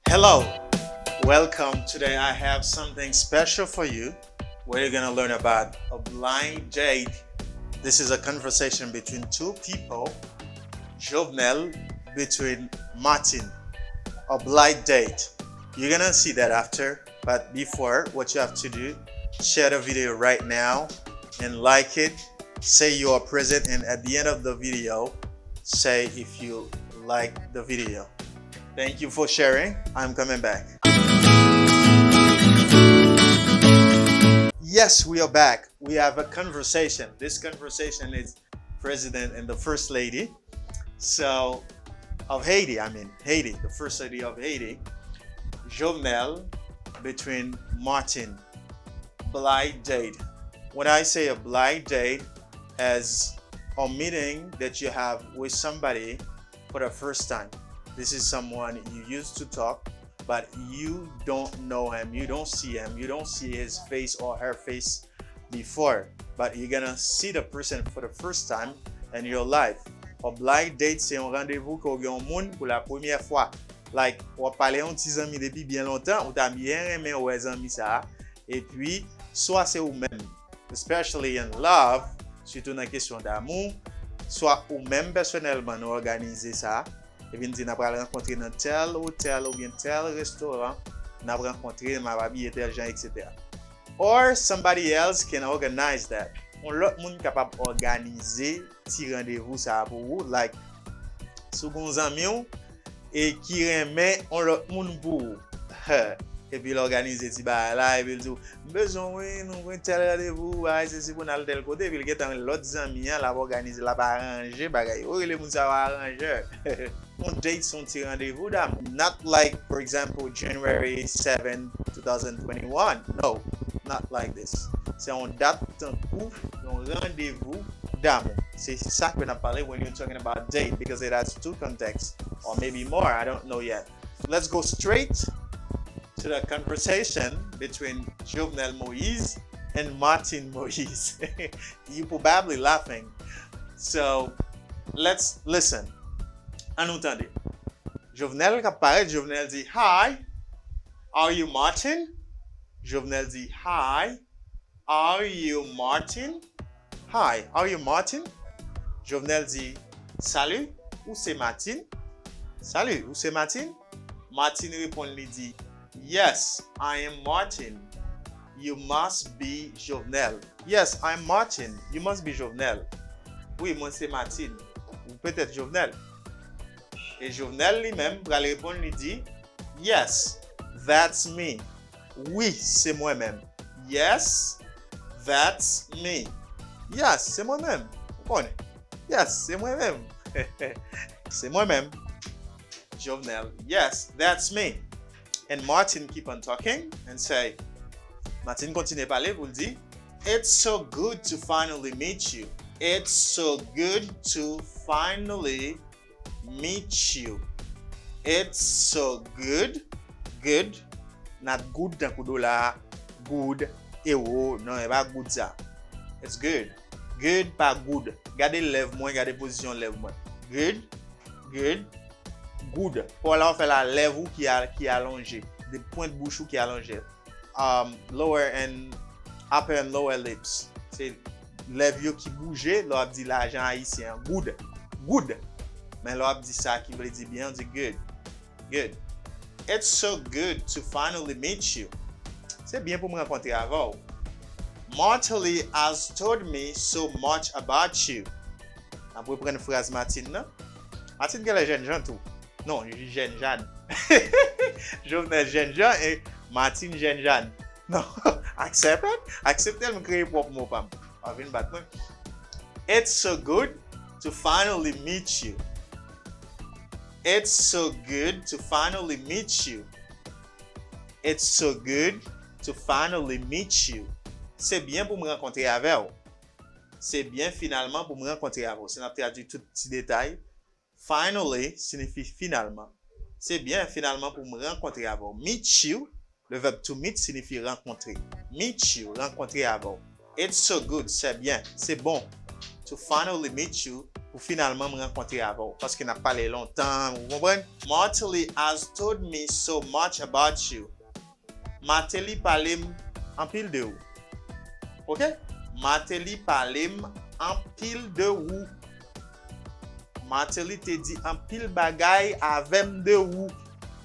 Hello, welcome. Today I have something special for you where you're gonna learn about a blind date. This is a conversation between two people, Jovenel between Martine. A blind date. You're gonna see that after, but before, what you have to do, share the video right now and like it. Say you are present, and at the end of the video, say if you like the video. Thank you for sharing. I'm coming back. Yes, we are back. We have a conversation. This conversation is President and the First Lady. So, of Haiti, Haiti, the First Lady of Haiti, Jovenel between Martine. Blind date. When I say a blind date, as a meeting that you have with somebody for the first time. This is someone you used to talk, but you don't know him, you don't see him, you don't see his face or her face before, but you're gonna see the person for the first time in your life. A blind date, c'est un rendez-vous qu'on a au monde pour la première fois. Like, on parle un petit ami depuis bien longtemps, ou t'as bien aimé ou les amis ça, et puis, soit c'est ou même, especially in love, surtout dans la question d'amour, soit ou même personnellement nous organiser ça. Et bien, nous avons rencontré dans tel hôtel ou bien tel restaurant, nous avons rencontré ma babie et tel gens, etc. Or somebody else can organize that. On l'autre monde capable d'organiser petit rendez-vous ça pour vous, like sous vos amis et qui remet on l'autre monde pour vous. Et puis l'organiser ti ba là et puis dit besoin nous tel rendez-vous c'est pour aller tel côté puis il get l'autre ami là organiser là ba arranger bagay ou les monde ça va arranger. On date son petit rendez-vous d'amour. Not like, for example, January 7, 2021. No, not like this. C'est on date un coup, un rendez-vous d'amour. C'est ça qu'on a parlé when you're talking about date because it has two contexts or maybe more. I don't know yet. Let's go straight to the conversation between Jovenel Moïse and Martine Moïse. You're probably laughing. So let's listen. En entendez. Jovenel apparaît, Jovenel dit Hi, are you Martine? Jovenel dit Hi, are you Martine? Hi, are you Martine? Jovenel dit Salut, où c'est Martine? Salut, où c'est Martine? Martine répond, lui dit Yes, I am Martine. You must be Jovenel. Yes, I am Martine. You must be Jovenel. Oui, moi c'est Martine. Ou peut-être Jovenel. Et Jovenel lui-même va répondre, lui dit Yes, that's me. Oui, c'est moi-même. Yes, that's me. Yes, c'est moi-même. Vous connaissez? Yes, c'est moi-même. C'est moi-même. Jovenel, yes, that's me. And Martine keep on talking and say, Martine continue à parler, vous le dit, It's so good to finally meet you. It's so good to finally meet you. It's so good. Good. Not good dans kudo la. Good. Ewo. Non, c'est pas good ça. It's good. Good, pas good. Gardez lèvres moins, gardez position lèvres moins. Good. Good. Good. Pour là, on fait la lèvre qui est allongée. Des points de bouche qui est allongée. Lower and upper and lower lips. C'est lèvres qui bougeait. Là, on dit l'agent haïtien. Good. Good. Mais là, on dit ça qui veut dire bien, on dit good. Good. It's so good to finally meet you. C'est bien pour me rencontrer avant. Martine has told me so much about you. Après, prendre une phrase Martine, non? Martine, quelle est jeune Jean tout? Non, je dis jeune Jeanne. Jovenel jeune Jean et Martine jeune Jeanne. Non, accepte. Acceptez me créer propre mot pam. On vient battre. It's so good to finally meet you. It's so good to finally meet you. It's so good to finally meet you. C'est bien pour me rencontrer avec vous. C'est bien finalement pour me rencontrer avec vous. C'est n'a traduit tout petit détail. Finally signifie finalement. C'est bien finalement pour me rencontrer avec vous. Meet you, le verbe to meet signifie rencontrer. Meet you, rencontrer avec vous. It's so good, c'est bien, c'est bon. To finally meet you, pour finalement me rencontrer avec parce qu'il n'a pas parlé longtemps, vous comprenez? Martine has told me so much about you. Martine parle en pile de vous. OK? Martine parle en pile de vous. Martine te dit en pile bagay avec de vous.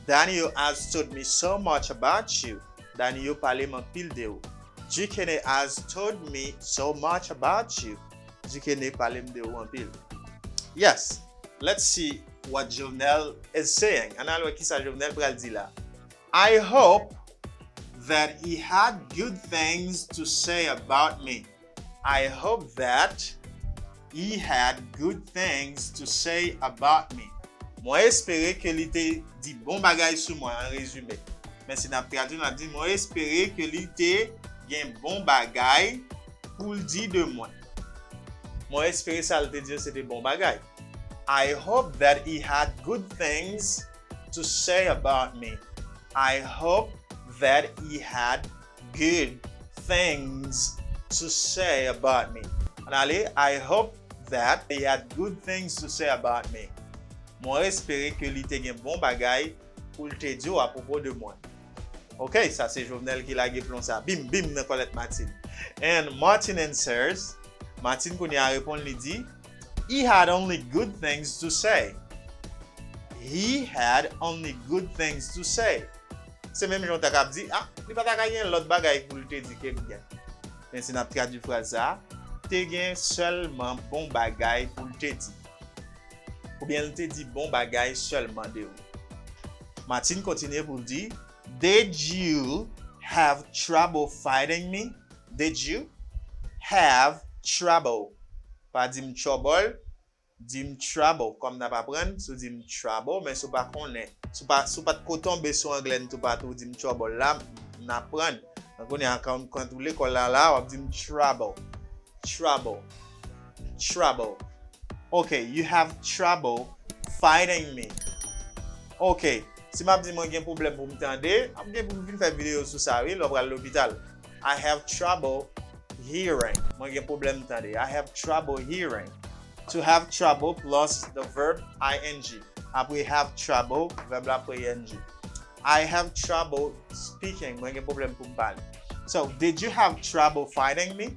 Daniot has told me so much about you. Daniot parle en pile de vous. Jovenel has told me so much about you. Jovenel parle de vous en pile. Yes, let's see what Jovenel is saying. And alors, qui ça Jovenel pral di là? I hope that he had good things to say about me. I hope that he had good things to say about me. Moi espérer que il te dit bon bagay sur moi en résumé. Mais si n'a traduit n'a dit moi espérer que il te gen bon bagay pour le dire de moi. Moi espérer ça te dire c'était bon bagay. I hope that he had good things to say about me. I hope that he had good things to say about me. Allez, I hope that he had good things to say about me. Moi espérer que il te gen bon bagay pour te dire à propos de moi. OK, ça c'est Jovenel qui l'a plon ça. Bim bim dans Colette Martine. And Martine answers, Martine qu'on y a répondu lui dit, he had only good things to say. He had only good things to say. C'est même Jean Takap dit, ah, il pas ta gagner l'autre bagay pour te dire que bien. Mais si n'a traduit phrase ça, te gen seulement bon bagay pour te dire. Ou bien il te dit bon bagay seulement de vous. Martine continue pour dire, did you have trouble fighting me? Did you have trouble? Pas dim trouble, dim trouble. Comme n'a pas prendre, sous dim trouble, mais sous pas connaît. Sous pas de tomber sur anglais, tout pas tout dim trouble là, n'a prendre. Donc on est encore quand l'école là, on dim trouble. Trouble. Trouble. Okay, you have trouble fighting me. Okay. Si m'a dit moi j'ai un problème pour m'entendre, am gen pour venir faire vidéo sur ça, oui, l'opéra l'hôpital. I have trouble hearing. Moi j'ai un problème d'entendre. I have trouble hearing. To have trouble plus the verb ing. Après have trouble, verbe après ing. I have trouble speaking. Moi j'ai un problème pour me parler. So, did you have trouble fighting me?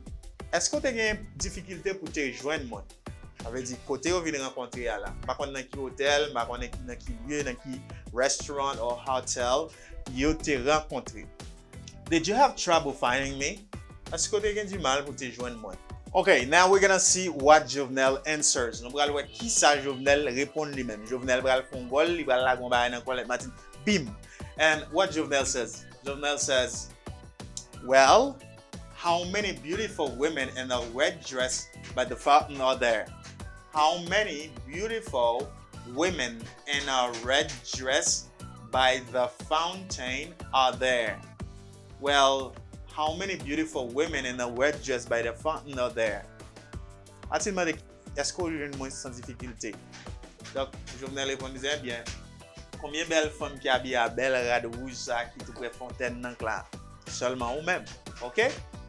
Est-ce que tu as une difficulté pour te joindre moi? Ça veut dire côté où vient rencontrer là. Pas qu'on dans qui hôtel, pas qu'on dans qui lieu, dans qui restaurant or hotel, you te rencontrer. Did you have trouble finding me? Est-ce que tu as du mal pour te joindre moi? Okay, now we're gonna see what Jovenel answers. Nous allons voir qui ça Jovenel répond lui-même. Jovenel va le faire gol, il va la gomba dans Colette Martine. Bim. And what Jovenel says? Jovenel says, well, how many beautiful women in a red dress by the fountain are there? How many beautiful women in a red dress by the fountain are there? Well, how many beautiful women in a red dress by the fountain are there? Martine m'a dit, est-ce qu'on a une moins sans difficulté? Donc, Jovenel répondait bien, combien de belles femmes qui habillent à belle rade rouge ça qui te près fontaine dans là? Seulement ou même, OK?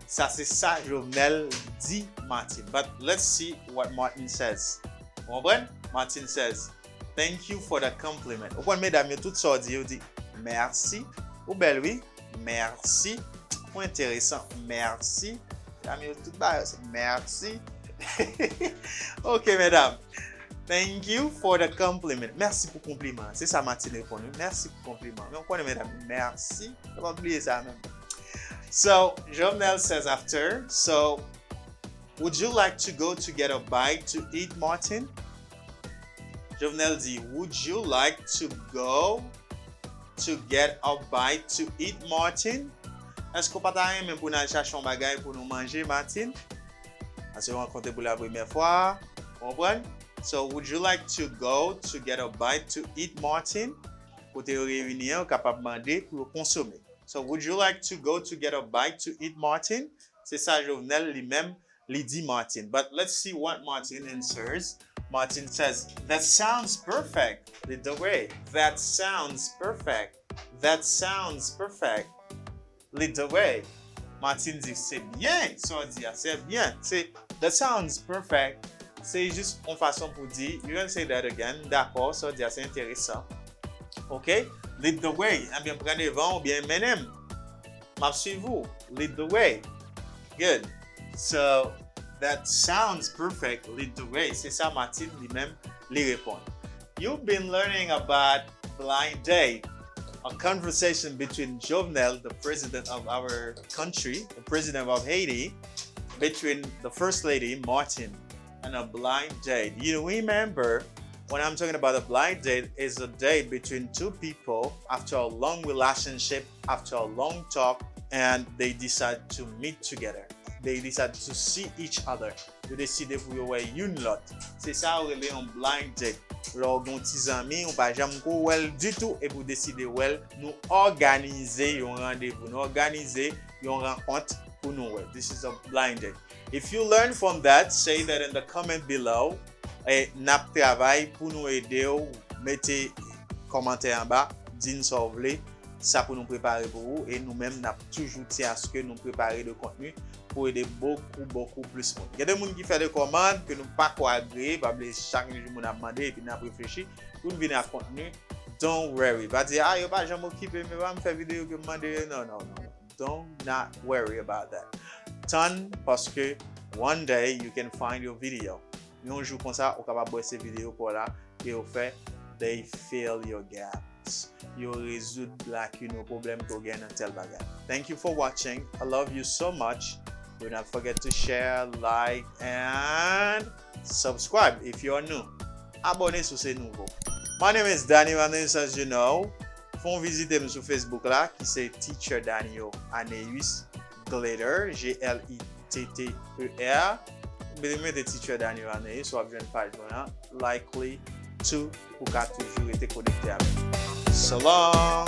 Ça c'est ça Jovenel dit Martine. But let's see what Martine says. Vous comprenez? Martine says, thank you for the compliment. Vous comprenez, mesdames, tout ça dit merci. Ou belle oui, merci. Ou intéressant, merci. Mesdames, tout bas, merci. OK, mesdames. Thank you for the compliment. Merci pour compliment. C'est ça Martine répond. Merci pour compliment. Mais on connaît, mesdames, merci. On va oublier ça même. So, Jovenel says after, so, would you like to go to get a bite to eat, Martine? Jovenel dit, would you like to go to get a bite to eat, Martine? Est-ce qu'on pas même pour aller chercher un bagage pour nous manger, Martine? Est-ce qu'on rencontre pour la première fois? Comprenez? So, would you like to go to get a bite to eat, Martine? Pour te réunir, capable de demander pour consommer. So, would you like to go to get a bite to eat, Martine? C'est ça, Jovenel lui-même, lui dit Martine. But let's see what Martine answers. Martine says, that sounds perfect. Lead the way. That sounds perfect. That sounds perfect. Lead the way. Martine dit, c'est bien. So, dit, c'est bien. C'est, that sounds perfect. c'est juste une façon pour dire, you can say that again, d'accord, ça dire c'est intéressant. OK? Lead the way. Eh bien, prenez devant ou bien menem. M'a suivez-vous. Lead the way. Good. So, that sounds perfect. Lead the way. C'est ça, Martine lui-même lui répond. You've been learning about blind date, a conversation between Jovenel, the president of our country, the president of Haiti, between the first lady, Martine, and a blind date. You remember, when I'm talking about a blind date, is a date between two people after a long relationship, after a long talk, and they decide to meet together. They decide to see each other. They decide pour yo wè yon lot. C'est ça ou relè un blind date. Lò gon ti zami, ou pa jam ko wèl du tout, et vous décidez wèl, nou organize yon rendez-vous, nou organize yon rencontre pour nou wèl. This is a blind date. If you learn from that, say that in the comment below. Et nap travail pour nous aider ou mettez commentaire en bas, din sa ou vle, ça pour nous préparer pour vous et nous-mêmes n'a toujours tient à ce que nous préparer de contenu pour aider beaucoup plus monde. Il y a des gens qui font des commandes que nous pas quoi agréer, pas chaque jour nous a demandé et puis n'a réfléchi pour nous venir à contenu. Don't worry. Pas dire yo pas jamais occupé mais va me faire vidéo que demander non. Don't not worry about that. Ton parce que one day you can find your video. Un jour comme ça, on est capable de voir ces vidéos pour là et au fait, they fill your gaps. You résoudre like problème que vous avez dans tel bagage. Thank you for watching. I love you so much. Do not forget to share, like, and subscribe if you are new. Abonnez sur ces nouveaux. My name is Daniot, Aneus, as you know. Font visiter sur Facebook là, qui c'est Teacher Daniot Aneus Glitter, G-L-I-T-T-E-R. Mettez des Teacher Daniot Aneus sur une page likely to pour toujours être connecté avec. So long.